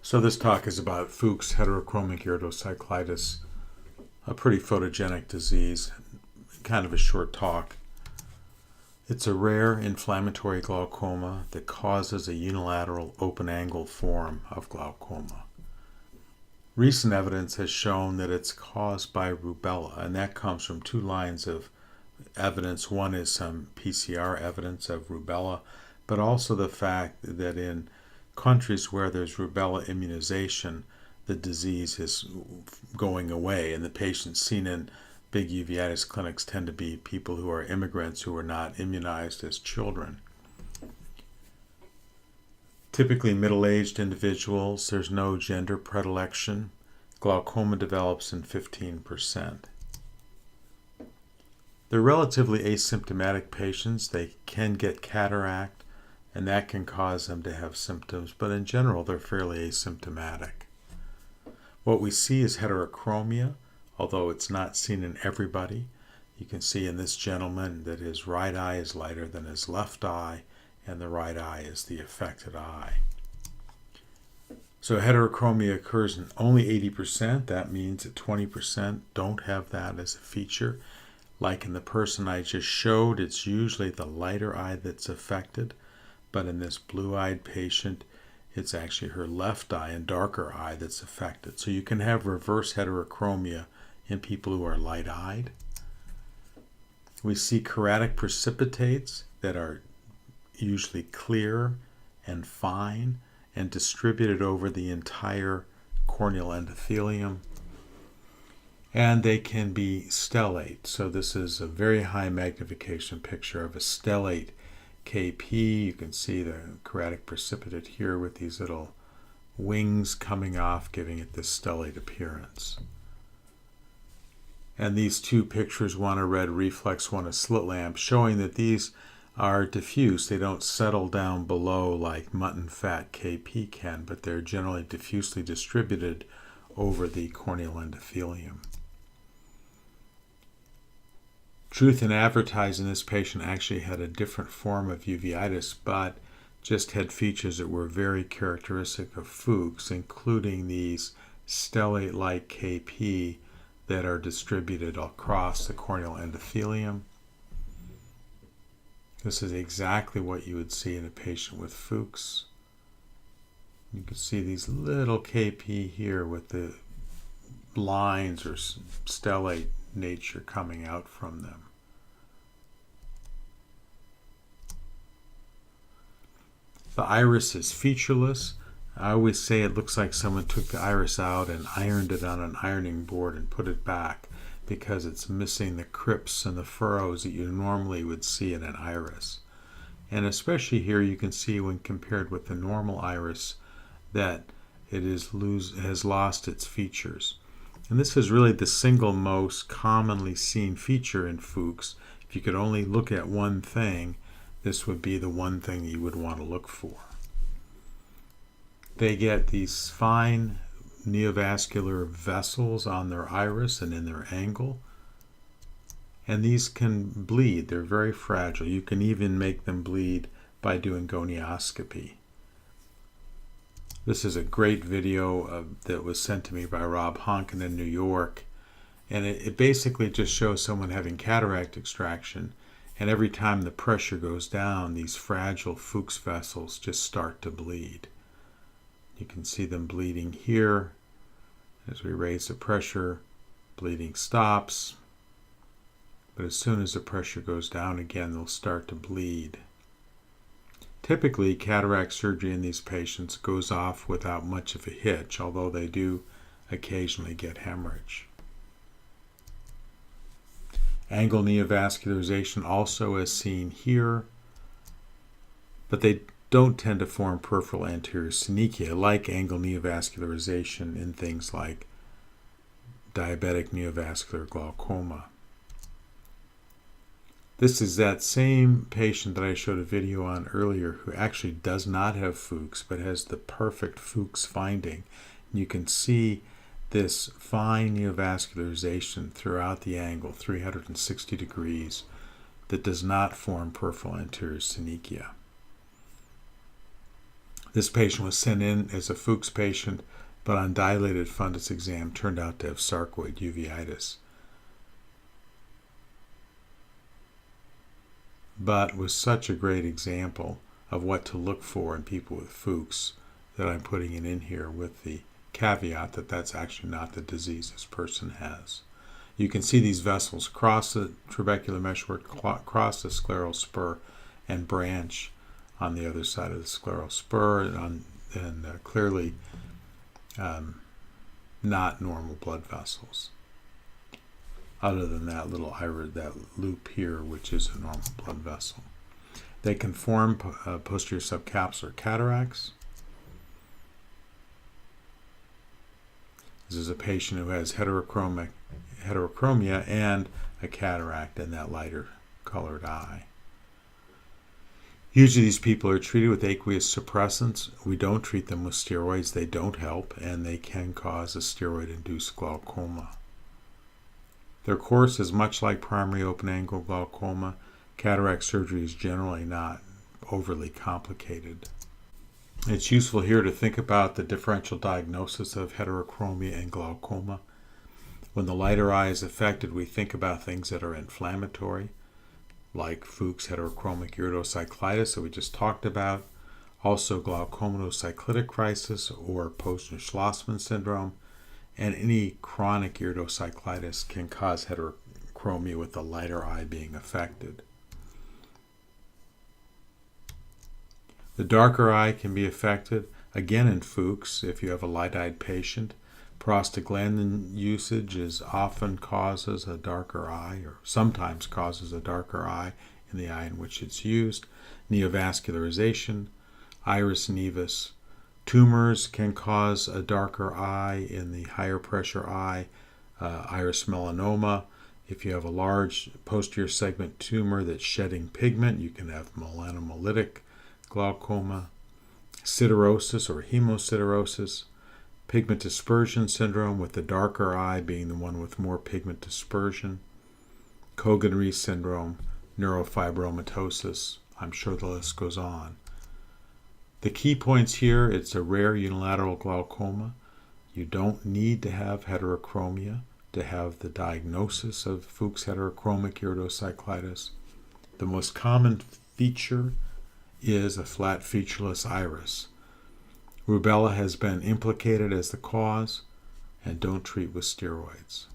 So this talk is about Fuchs heterochromic iridocyclitis, a pretty photogenic disease, kind of a short talk. It's a rare inflammatory glaucoma that causes a unilateral open-angle form of glaucoma. Recent evidence has shown that it's caused by rubella, and that comes from two lines of evidence. One is some PCR evidence of rubella, but also the fact that in countries where there's rubella immunization, the disease is going away, and the patients seen in big uveitis clinics tend to be people who are immigrants who are not immunized as children. Typically middle-aged individuals, there's no gender predilection. Glaucoma develops in 15%. They're relatively asymptomatic patients. They can get cataract, and that can cause them to have symptoms, but in general, they're fairly asymptomatic. What we see is heterochromia, although it's not seen in everybody. You can see in this gentleman that his right eye is lighter than his left eye, and the right eye is the affected eye. So heterochromia occurs in only 80%. That means that 20% don't have that as a feature. Like in the person I just showed, it's usually the lighter eye that's affected, but in this blue-eyed patient, it's actually her left eye and darker eye that's affected. So you can have reverse heterochromia in people who are light-eyed. We see chorotic precipitates that are usually clear and fine and distributed over the entire corneal endothelium. And they can be stellate. So this is a very high magnification picture of a stellate KP. You can see the chorotic precipitate here with these little wings coming off, giving it this stellate appearance. And these two pictures, one a red reflex, one a slit lamp, showing that these are diffuse. They don't settle down below like mutton fat KP can, but they're generally diffusely distributed over the corneal endothelium. Truth in advertising, this patient actually had a different form of uveitis, but just had features that were very characteristic of Fuchs, including these stellate-like KP that are distributed across the corneal endothelium. This is exactly what you would see in a patient with Fuchs. You can see these little KP here with the lines or stellate nature coming out from them. The iris is featureless. I always say it looks like someone took the iris out and ironed it on an ironing board and put it back, because it's missing the crypts and the furrows that you normally would see in an iris. And especially here you can see when compared with the normal iris that it has lost its features. And this is really the single most commonly seen feature in Fuchs. If you could only look at one thing, this would be the one thing you would want to look for. They get these fine neovascular vessels on their iris and in their angle, and these can bleed. They're very fragile. You can even make them bleed by doing gonioscopy. This is a great video that was sent to me by Rob Honkin in New York, and it basically just shows someone having cataract extraction, and every time the pressure goes down, these fragile Fuchs vessels just start to bleed. You can see them bleeding here. As we raise the pressure, bleeding stops. But as soon as the pressure goes down again, they'll start to bleed. Typically, cataract surgery in these patients goes off without much of a hitch, although they do occasionally get hemorrhage. Angle neovascularization also is seen here, but they don't tend to form peripheral anterior synechia like angle neovascularization in things like diabetic neovascular glaucoma. This is that same patient that I showed a video on earlier who actually does not have Fuchs but has the perfect Fuchs finding. You can see this fine neovascularization throughout the angle, 360 degrees, that does not form peripheral anterior synechia. This patient was sent in as a Fuchs patient, but on dilated fundus exam turned out to have sarcoid uveitis. But was such a great example of what to look for in people with Fuchs that I'm putting it in here with the caveat that that's actually not the disease this person has. You can see these vessels cross the trabecular meshwork, cross the scleral spur, and branch on the other side of the scleral spur, and clearly not normal blood vessels, other than that little that loop here, which is a normal blood vessel. They can form posterior subcapsular cataracts. This is a patient who has heterochromia and a cataract in that lighter colored eye. Usually these people are treated with aqueous suppressants. We don't treat them with steroids. They don't help, and they can cause a steroid-induced glaucoma. Their course is much like primary open-angle glaucoma. Cataract surgery is generally not overly complicated. It's useful here to think about the differential diagnosis of heterochromia and glaucoma. When the lighter eye is affected, we think about things that are inflammatory, like Fuchs heterochromic iridocyclitis that we just talked about, also glaucomatous-cyclitic crisis or Posner-Schlossman syndrome, and any chronic iridocyclitis can cause heterochromia with the lighter eye being affected. The darker eye can be affected, again in Fuchs, if you have a light-eyed patient. Prostaglandin usage often causes a darker eye, or sometimes causes a darker eye in the eye in which it's used. Neovascularization, iris nevus. Tumors can cause a darker eye in the higher pressure eye, iris melanoma. If you have a large posterior segment tumor that's shedding pigment, you can have melanomolytic glaucoma. Siderosis or hemosiderosis. Pigment dispersion syndrome, with the darker eye being the one with more pigment dispersion. Cogan-Reese syndrome, neurofibromatosis. I'm sure the list goes on. The key points here, it's a rare unilateral glaucoma. You don't need to have heterochromia to have the diagnosis of Fuchs heterochromic iridocyclitis. The most common feature is a flat featureless iris. Rubella has been implicated as the cause, and don't treat with steroids.